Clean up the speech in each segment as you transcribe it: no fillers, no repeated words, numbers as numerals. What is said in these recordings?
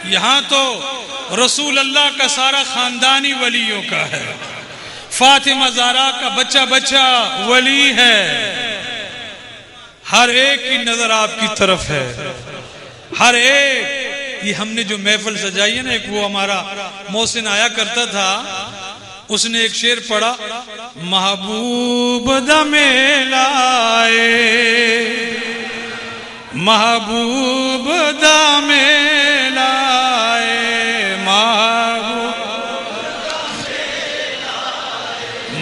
یہاں تو رسول اللہ کا سارا خاندانی ولیوں کا ہے، فاطمہ زہرا کا بچہ بچہ ولی ہے، ہر ایک کی نظر آپ کی طرف ہے، ہر ایک۔ یہ ہم نے جو محفل سجائی ہے نا، ایک وہ ہمارا محسن آیا کرتا تھا، اس نے ایک شعر پڑھا، محبوب دم لائے، محبوب دم لائے،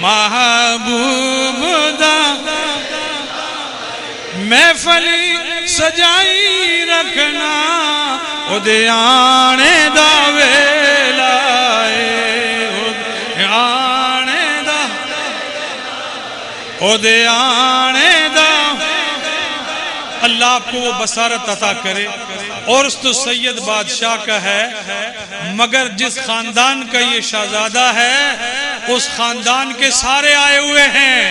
محبوب دم محفلی سجائی رکھنا، اودے آنے دا ویلا اودے آنے دا۔ اللہ آپ کو وہ بصارت عطا کرے۔ اور اس تو سید بادشاہ کا ہے، مگر جس خاندان کا یہ شہزادہ ہے اس خاندان کے سارے آئے ہوئے ہیں،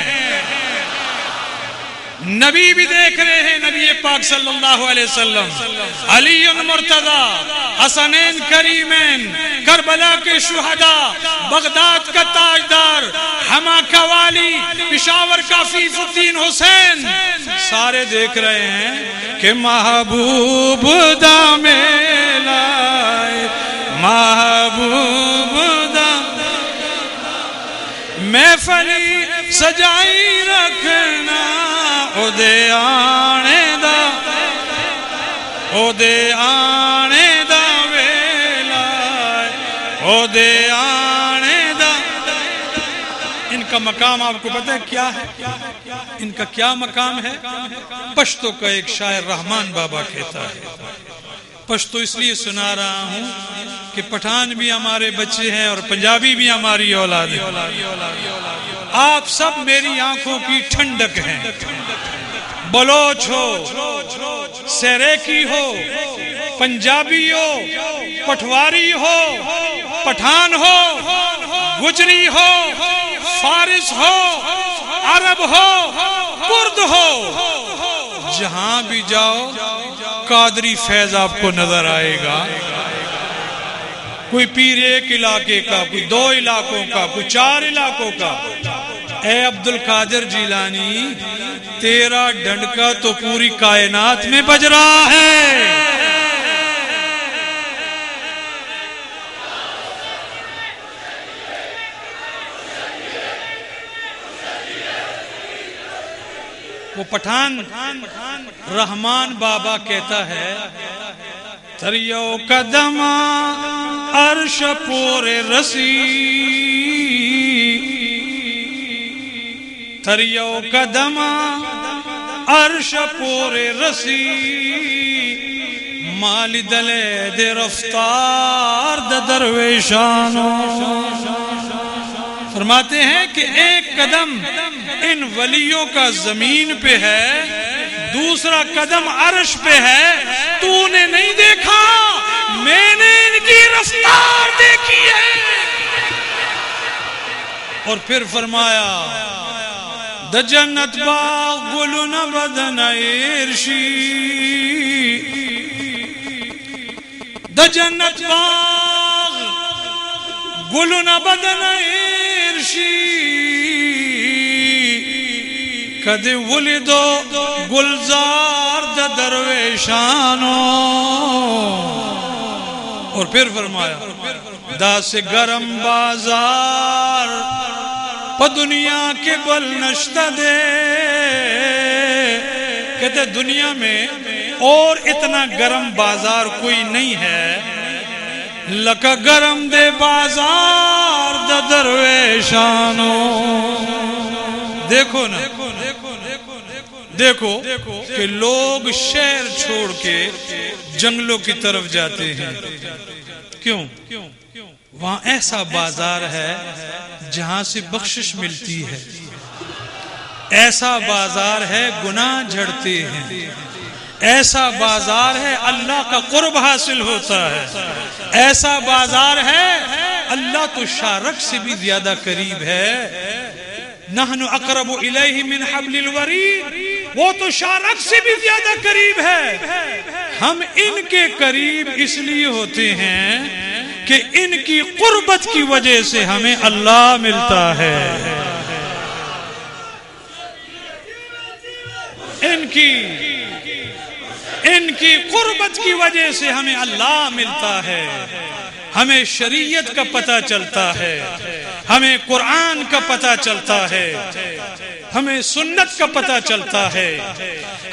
نبی بھی دیکھ رہے ہیں، نبی پاک صلی اللہ علیہ وسلم، علی مرتضی، حسنین کریمین، کربلا کے شہداء، بغداد کا تاجدار، حما کا والی، پشاور کا فیض الدین حسین، سارے دیکھ رہے ہیں کہ محبوب دم لائے، محبوب دم محفلی سجائی رکھنا، اودے آنے دا، اودے آنے دا ویلا، اودے آنے دا۔ ان کا مقام آپ کو پتہ ہے کیا ہے؟ ان کا کیا مقام ہے؟ پشتو کا ایک شاعر رحمان بابا کہتا ہے، پشتو اس لیے سنا رہا ہوں کہ پٹھان بھی ہمارے بچے ہیں اور پنجابی بھی ہماری اولاد ہے، آپ سب میری آنکھوں کی ٹھنڈک ہیں، بلوچ ہو، سریکی ہو، پنجابی ہو، پٹواری ہو، پٹھان ہو، گجری ہو، فارس ہو، عرب ہو، کرد ہو، جہاں بھی جاؤ قادری فیض آپ کو نظر آئے گا۔ کوئی پیر ایک علاقے کا، کوئی دو علاقوں کا، کوئی چار علاقوں کا۔ اے عبد القادر جیلانی، تیرا ڈنڈکا تو پوری کائنات میں بج رہا ہے۔ وہ پٹھان رحمان بابا کہتا ہے، تریو قدم عرش پور رسی، تریو قدم عرش پور رسی، مالی دلے دے رفتار دے درویشانو۔ فرماتے ہیں کہ ایک قدم ان ولیوں کا زمین پہ ہے، دوسرا قدم عرش پہ ہے، تو نے نہیں دیکھا، میں نے ان کی رفتار دیکھی ہے۔ اور پھر فرمایا، د جنت باغ گلن بدن عرشی، د جنت باغ گلن بدن عرشی، کد ولدو گلزار د درویشانو۔ اور پھر فرمایا، دا سے گرم بازار پا دنیا کے بل نشتہ دے، کہتے دنیا میں اور اتنا گرم بازار کوئی نہیں ہے، لکا گرم دے بازار دا درویشانو۔ دیکھو نا، دیکھو کہ لوگ شہر چھوڑ کے جنگلوں کی طرف جاتے ہیں، کیوں؟ وہاں ایسا بازار ہے جہاں سے بخشش ملتی ہے، ایسا بازار ہے گناہ جھڑتے ہیں، ایسا بازار ہے اللہ کا قرب حاصل ہوتا ہے، ایسا بازار ہے اللہ تو شارک سے بھی زیادہ قریب ہے۔ نحن اقرب الیہ من حبل الورید، وہ تو شارک سے بھی زیادہ قریب ہے۔ ہم ان کے قریب اس لیے ہوتے ہیں کہ ان کی قربت کی وجہ سے ہمیں اللہ ملتا ہے. ان کی قربت کی وجہ سے ہمیں اللہ ملتا ہے. ہمیں شریعت کا پتہ چلتا ہے، ہمیں قرآن کا پتہ چلتا ہے، ہمیں سنت کا پتہ چلتا ہے،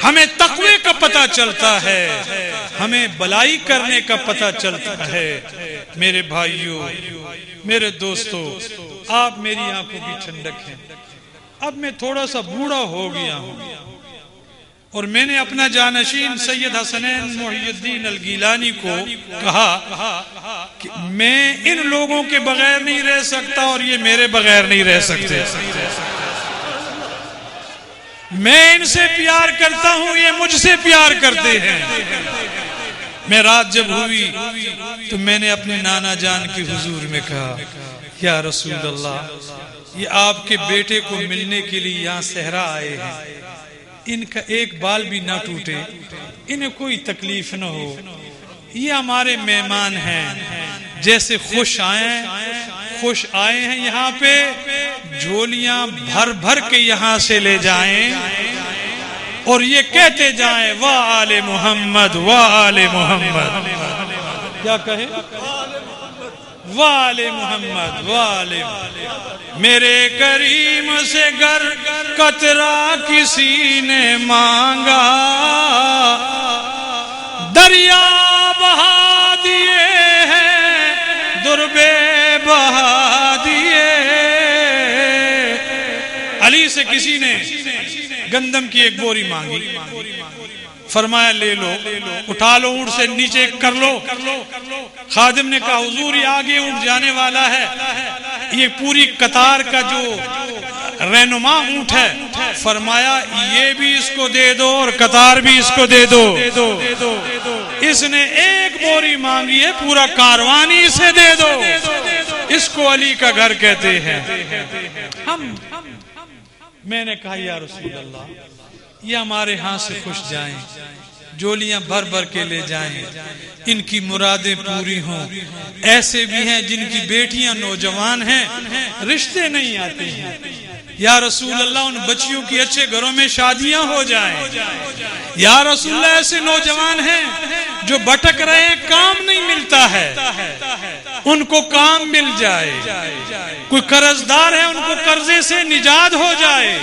ہمیں تقوی کا پتہ چلتا ہے، ہمیں بلائی کرنے کا پتہ چلتا ہے. میرے بھائیوں، میرے دوستو، آپ میری آنکھوں کی ٹھنڈک ہیں. اب میں تھوڑا سا بوڑھا ہو گیا ہوں اور میں نے اپنا جانشین سید حسنین محی الدین الگیلانی کو کہا کہ میں ان لوگوں کے بغیر نہیں رہ سکتا اور یہ میرے بغیر نہیں رہ سکتے. میں ان سے پیار کرتا ہوں، یہ مجھ سے پیار کرتے ہیں. میں رات جب ہوئی تو میں نے اپنے نانا جان کی حضور میں کہا، یا رسول اللہ، یہ آپ کے بیٹے کو ملنے کے لیے یہاں صحرا آئے ہیں، ان کا ایک بال بھی نہ ٹوٹے، انہیں کوئی تکلیف نہ ہو، یہ ہمارے مہمان ہیں، جیسے خوش آئے ہیں یہاں پہ جھولیاں بھر بھر کے یہاں سے لے جائیں اور یہ کہتے جائیں وآل محمد وآل محمد. کیا کہیں؟ وآل محمد وآل محمد. میرے کریم سے گر قطرہ کسی نے مانگا، دریا بہا دیے ہیں، دربے بہا دیے. علی سے کسی نے گندم کی ایک بوری مانگی، فرمایا لے لو، اٹھا لو، اونٹ سے نیچے کر لو. خادم نے کہا حضور یہ آگے اونٹ جانے والا ہے، یہ پوری قطار کا جو رہنما اونٹ ہے. فرمایا یہ بھی اس کو دے دو اور قطار بھی اس کو دے دو. اس نے ایک بوری مانگی ہے، پورا کاروان ہی اسے دے دو. اس کو علی کا گھر کہتے ہیں. میں نے کہا یا رسول اللہ، یہ ہمارے ہاں سے خوش جائیں، جولیاں بھر بھر کے لے جائیں، ان کی مرادیں پوری ہوں. ایسے بھی ہیں جن کی بیٹیاں نوجوان ہیں، رشتے نہیں آتے ہیں. یا رسول اللہ ان بچیوں کی اچھے گھروں میں شادیاں ہو جائیں. یا رسول اللہ ایسے نوجوان ہیں جو بھٹک رہے ہیں، کام نہیں ملتا ہے، ان کو کام مل جائے. کوئی قرض دار ہے، ان کو قرضے سے نجات ہو جائے.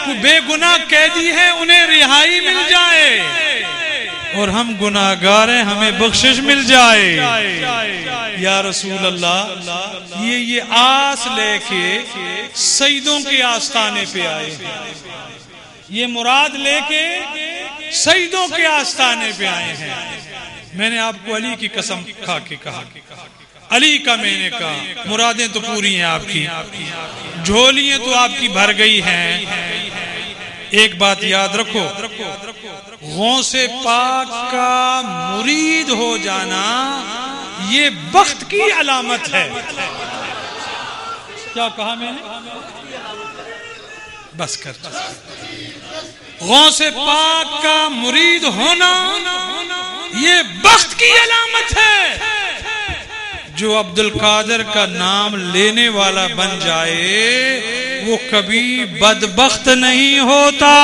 کوئی بے گناہ قیدی ہے، انہیں رہائی مل جائے. اور ہم گناہگار ہیں، ہمیں بخشش مل جائے. یا رسول اللہ، یہ آس لے کے سیدوں کے آستانے پہ آئے، یہ مراد لے کے سیدوں کے آستانے پہ آئے ہیں. میں نے آپ کو علی کی قسم کھا کے کہا، علی کا میں نے کہا مرادیں تو پوری ہیں آپ کی، جھولیاں تو آپ کی بھر گئی ہیں. ایک بات یاد رکھو، غوث پاک کا مرید ہو جانا یہ بخت کی علامت ہے. کیا کہا میں نے؟ بس کر. غوث پاک کا مرید ہونا یہ بخت کی علامت ہے. جو عبد القادر کا نام لینے والا بن جائے وہ کبھی بدبخت نہیں ہوتا.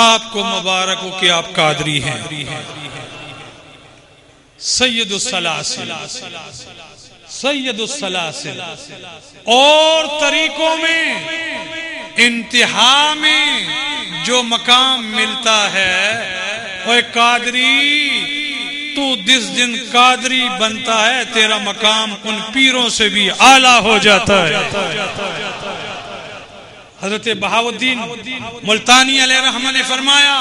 آپ کو مبارک ہو کہ آپ قادری ہیں. سید السلاسل، سید السلاسل. اور طریقوں میں انتہا میں جو مقام ملتا ہے، وہ قادری تو جس دن قادری بنتا ہے تیرا مقام ان پیروں سے بھی اعلیٰ ہو جاتا ہے. حضرت بہاؤالدین ملتانی علیہ رحمہ نے فرمایا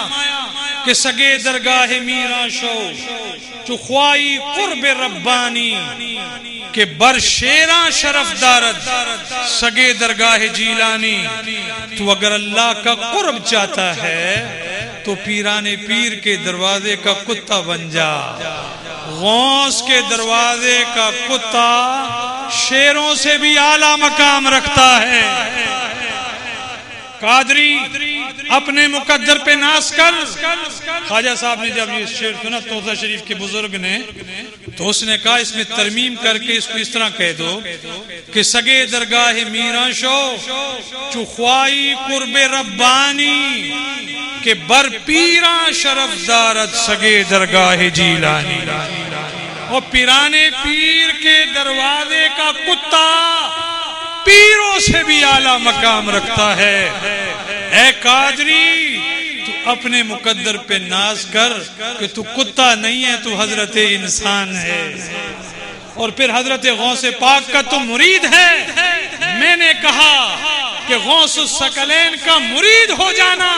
کہ سگے درگاہ میرا شو چو خواہی قرب ربانی کہ بر شیراں شرف دارد سگے درگاہ جیلانی. تو اگر اللہ کا قرب چاہتا ہے تو پیران پیر کے دروازے کا کتا بن جا. غوث کے دروازے کا کتا شیروں سے بھی اعلیٰ مقام رکھتا ہے. قادری اپنے مقدر پہ ناز کر. خواجہ صاحب نے جب یہ شعر سنا توسہ شریف کے بزرگ نے تو اس نے کہا اس میں ترمیم کر کے اس کو اس طرح کہہ دو کہ سگے درگاہ میراں شو چو خواہی قرب ربانی کہ بر پیراں شرف دارت سگے درگاہ جیلانی. اور پیرانے پیر کے دروازے کا کتا پیروں سے بھی اعلیٰ مقام رکھتا ہے. اے قادری تو اپنے مقدر پہ ناز کر کہ تو کتا نہیں ہے، تو حضرت انسان ہے. اور پھر حضرت غوث پاک کا تو مرید ہے. میں نے کہا کہ غوث الثقلین کا مرید ہو جانا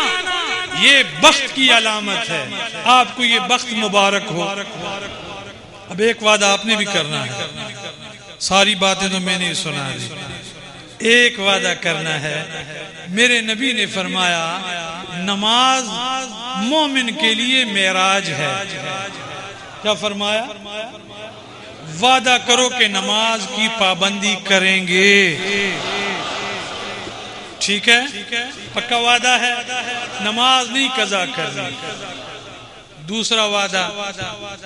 یہ بخت کی علامت ہے. آپ کو یہ بخت مبارک ہو. اب ایک وعدہ آپ نے بھی کرنا ہے، ساری باتیں تو میں نے سنا دی. ایک وعدہ کرنا ہے. میرے نبی نے فرمایا نماز مومن کے لیے معراج ہے. کیا فرمایا؟ وعدہ کرو کہ نماز کی پابندی کریں گے. ٹھیک ہے، پکا وعدہ ہے. نماز نہیں قضا کرنی. دوسرا وعدہ،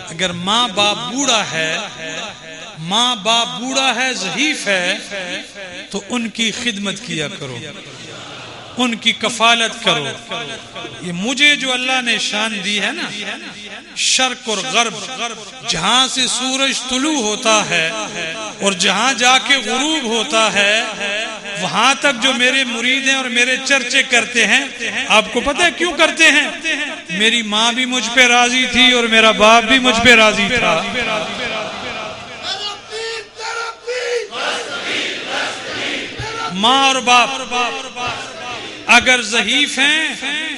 اگر ماں باپ بوڑھا ہے ضعیف ہے تو ان کی خدمت کیا کرو، ان کی کفالت کرو. یہ مجھے جو اللہ نے شان دی ہے نا، شرق اور غرب، جہاں سے سورج طلوع ہوتا ہے اور جہاں جا کے غروب ہوتا ہے وہاں تک جو میرے مرید ہیں اور میرے چرچے کرتے ہیں، آپ کو پتہ ہے کیوں کرتے ہیں؟ میری ماں بھی مجھ پہ راضی تھی اور میرا باپ بھی مجھ پہ راضی تھا. ماں اور باپ اگر ضعیف ہیں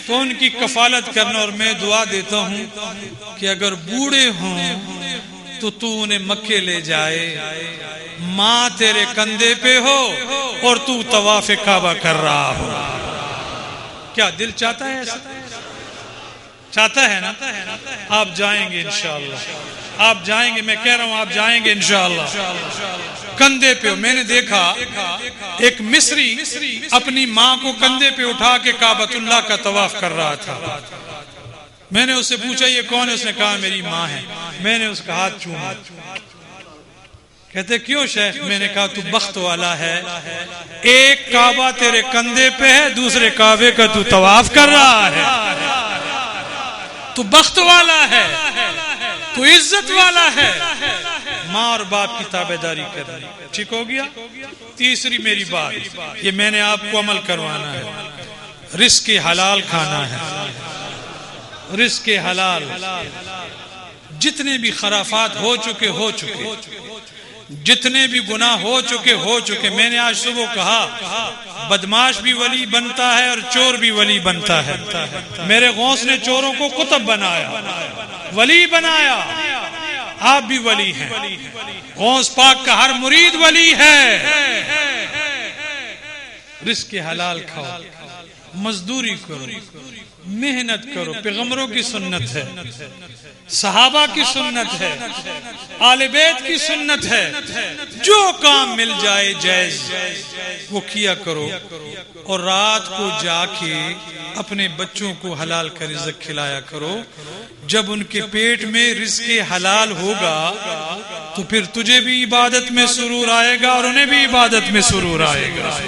تو ان کی کفالت کرنا. اور میں دعا دیتا ہوں کہ اگر بوڑھے ہوں تو انہیں مکے لے جائے. ماں تیرے کندھے پہ ہو اور تو طواف کعبہ کر رہا ہو. کیا دل چاہتا ہے ایسا؟ چاہتا ہے نا؟ آپ جائیں گے انشاءاللہ. آپ جائیں گے، میں کہہ رہا ہوں آپ جائیں گے انشاءاللہ. کندھے پہ. میں نے دیکھا ایک مصری اپنی ماں کو کندھے پہ اٹھا کے کعبۃ اللہ کا طواف کر رہا تھا. میں نے اس سے پوچھا یہ کون ہے؟ اس نے کہا میری ماں ہے. میں نے اس کا ہاتھ چوما. کہتے کیوں شیخ؟ میں نے کہا تو بخت والا ہے. ایک کعبہ تیرے کندھے پہ ہے، دوسرے کعبے کا تو طواف کر رہا ہے. تو بخت والا ہے، تو عزت والا ہے. ماں اور باپ کی تابعداری کرنی. ٹھیک ہو گیا؟ تیسری میری بات، یہ میں نے آپ کو عمل کروانا ہے. رزق حلال کھانا ہے. رزق حلال. جتنے بھی خرافات ہو چکے جتنے بھی گناہ ہو چکے. میں نے آج صبح کہا بدماش بھی ولی بنتا ہے اور چور بھی ولی بنتا ہے. میرے غوث نے چوروں کو قطب بنایا، ولی بنایا. آپ بھی ولی ہیں. غوث پاک کا ہر مرید ولی ہے. رزق حلال کھاؤ، مزدوری کرو، محنت کرو. پیغمبروں کی سنت ہے، صحابہ کی سنت ہے، آل بیت کی سنت ہے. جو کام مل جائے جائز وہ کیا کرو. اور رات کو جا کے اپنے بچوں کو حلال کا رزق کھلایا کرو. جب ان کے پیٹ میں رزق حلال ہوگا تو پھر تجھے بھی عبادت میں سرور آئے گا اور انہیں بھی عبادت میں سرور آئے گا.